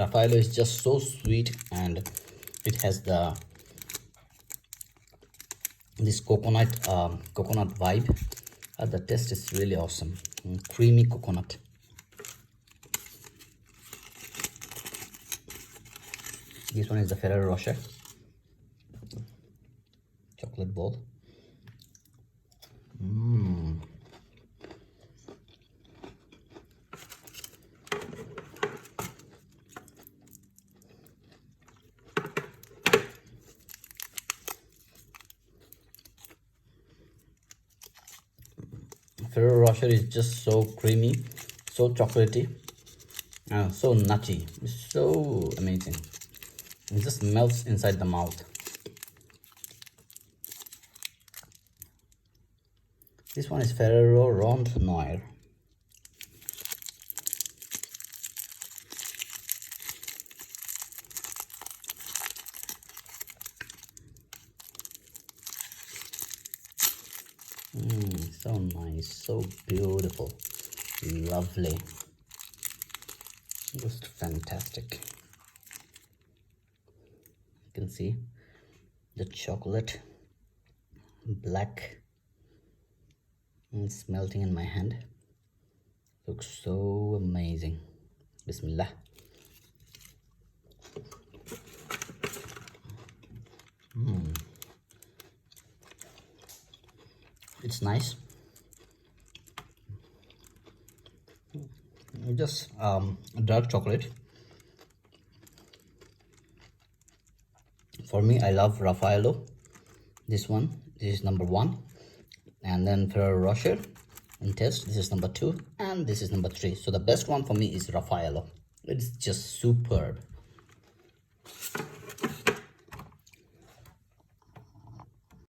Raffaello is just so sweet, and it has this coconut vibe. The taste is really awesome. Creamy coconut. This one is the Ferrero Rocher chocolate ball. Ferrero Rocher is just so creamy, so chocolatey, and so nutty. It's so amazing. It just melts inside the mouth. This one is Ferrero Rondnoir. So nice, so beautiful, lovely, just fantastic. You can see the chocolate black, it's melting in my hand. Looks so amazing. Bismillah. It's nice. Just dark chocolate. For me, I love Raffaello. This is number 1, and then Ferrero Rocher in taste. This is number 2, and this is number 3. So the best one for me is Raffaello. It's just superb.